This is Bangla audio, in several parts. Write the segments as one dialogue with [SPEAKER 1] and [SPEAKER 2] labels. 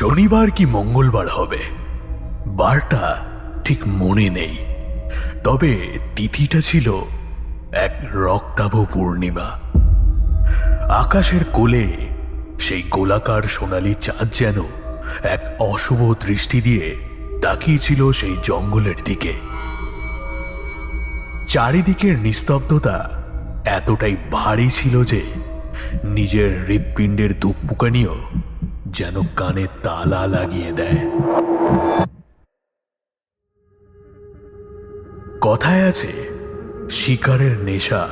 [SPEAKER 1] শনিবার কি মঙ্গলবার হবে, বারটা ঠিক মনে নেই, তবে তিথিটা ছিল এক রক্তাভ পূর্ণিমা। আকাশের কোলে সেই গোলাকার সোনালী চাঁদ যেন এক অশুভ দৃষ্টি দিয়ে তাকিয়েছিল সেই জঙ্গলের দিকে। চারিদিকের নিস্তব্ধতা এতটাই ভারী ছিল যে নিজের হৃৎপিণ্ডের ধুকপুকানিও যেন কানে তালা লাগিয়ে দেয়। কথায় আছে, শিকারের নেশা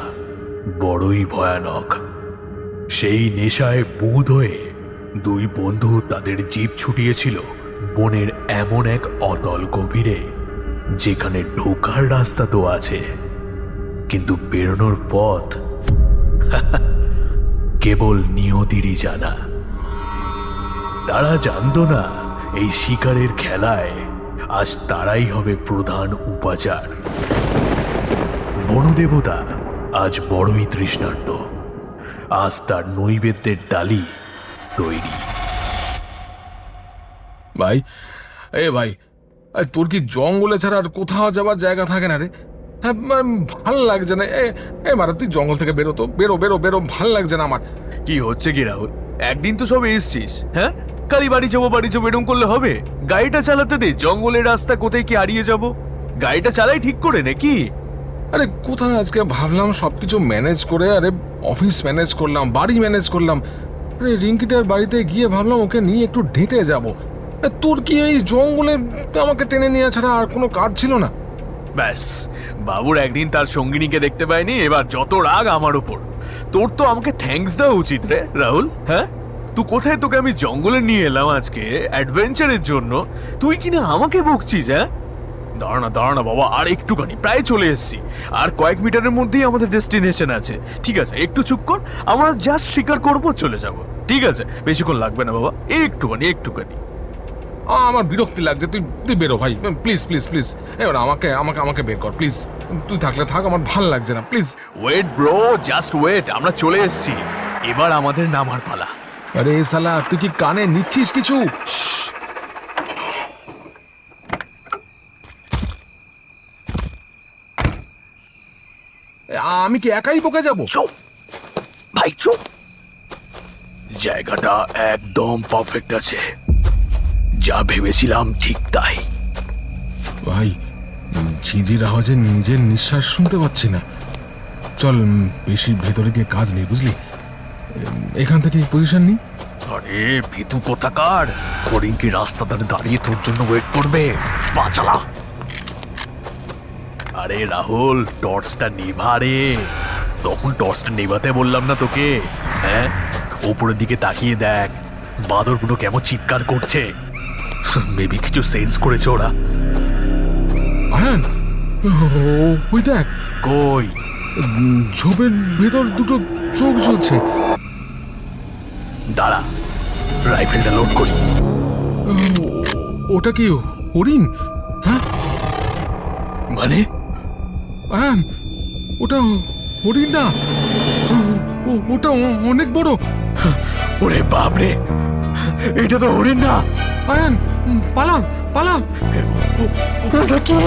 [SPEAKER 1] বড়ই ভয়ানক। সেই নেশায় বুঁদ হয়ে দুই বন্ধু তাদের জীব ছুটিয়েছিল বনের এমন এক অতল গভীরে, যেখানে ঢোকার রাস্তা তো আছে, কিন্তু বেরোনোর পথ কেবল নিয়তিরই জানা। তারা জানতো না এই শিকারের খেলায় আজ তারাই হবে প্রধান উপাচার। বনদেবতা আজ বড়ই তৃষ্ণার্ত, আজ তার নৈবেদ্যের ডালি তৈরি।
[SPEAKER 2] ভাই, ভাই, তোর কি জঙ্গলে ছাড়া আর কোথাও যাবার জায়গা থাকে না রে? হ্যাঁ, ভাল লাগছে না। মারা, তুই জঙ্গল থেকে বেরো তো, বেরো বেরো বেরো, ভাল লাগছে না আমার।
[SPEAKER 1] কি হচ্ছে কি রাহুল, একদিন তো সবে এসছিস, হ্যাঁ? কালি বাড়ি যাবো এরকম করলে হবে? গাড়িটা চালাতে দে, জঙ্গলের রাস্তা কোথায় কি হারিয়ে যাব? গাড়িটা চালাই ঠিক করে নাকি?
[SPEAKER 2] আরে কোথায়, আজকে ভাবলাম সবকিছু ম্যানেজ করে, আরে অফিস ম্যানেজ করলাম, বাড়ি ম্যানেজ করলাম, আরে রিঙ্কিটার বাড়িতে গিয়ে ভাবলাম ওকে নিয়ে একটু ডেটে যাবো। তোর কি এই জঙ্গলে আমাকে টেনে নেওয়া ছাড়া আর কোনো কাজ ছিল না?
[SPEAKER 1] ব্যাস, বাবুর একদিন তার সঙ্গিনীকে দেখতে পায়নি, এবার যত রাগ আমার উপর। তোর তো আমাকে থ্যাঙ্কস দেওয়া উচিত রে রাহুল। হ্যাঁ, তুই কোথায়, তোকে আমি জঙ্গলে নিয়ে এলাম আজকে অ্যাডভেঞ্চারের জন্য, তুই কিনা আমাকে বকছিস? হ্যাঁ, দাঁড়া না বাবা, আর একটুখানি, প্রায় চলে এসেছি, আর কয়েক মিটারের মধ্যেই আমাদের ডেস্টিনেশন আছে। ঠিক আছে, একটু চুপ কর, আমরা জাস্ট শিকার করবো, চলে যাব। ঠিক আছে, বেশিক্ষণ লাগবে না বাবা, একটুখানি।
[SPEAKER 2] আমার বিরক্তি লাগছে, তুই বেরো ভাই, প্লিজ প্লিজ প্লিজ। এবার আমাকে আমাকে আমাকে বের কর প্লিজ। তুই থাকলে থাক, আমার ভাল লাগছে না, please.
[SPEAKER 1] Wait bro, just wait, আমরা চলে এসেছি, এবার আমাদের নামার পালা।
[SPEAKER 2] আরে শালা, তুই কি কানে নিচ্ছিস কিছু? আমি কি একাই বকে যাবো?
[SPEAKER 1] চুপ ভাই, চুপ। জায়গাটা একদম পারফেক্ট আছে, যা ভেবেছিলাম ঠিক তাই।
[SPEAKER 2] ভাই, ঝিঁঝির আওয়াজে নিজের নিঃশ্বাস শুনতে পাচ্ছি না। চল, বেশি ভেতরে গিয়ে কাজ নেই, বুঝলি? এখান থেকে পজিশন নিই।
[SPEAKER 1] আরে ভিতু কোথাকার, হরিণ কি রাস্তা ধারে দাঁড়িয়ে তোর জন্য ওয়েট করবে? পা চালা। আরে রাহুল, টর্চটা নিভা রে। তখন টর্চটা নেভাতে বললাম না তোকে? হ্যাঁ, ওপরের দিকে তাকিয়ে দেখ, বাঁদরগুলো কেমন চিৎকার করছে। মেবি কিছু সেন্স করেছে ওরা।
[SPEAKER 2] আয়ান, ওই দেখ,
[SPEAKER 1] কই?
[SPEAKER 2] ঝোপের ভেতর দুটো চোখ জ্বলছে।
[SPEAKER 1] দাঁড়া, রাইফেলটা লোড করি।
[SPEAKER 2] ওটা কি হরিণ? হ্যাঁ,
[SPEAKER 1] মানে?
[SPEAKER 2] আয়ান, ওটা হরিণ না, ওটা অনেক বড়।
[SPEAKER 1] ওরে বাপরে, এটা তো হরিণ না।
[SPEAKER 2] আয়ান, পালা পালা।
[SPEAKER 1] ওটা কি?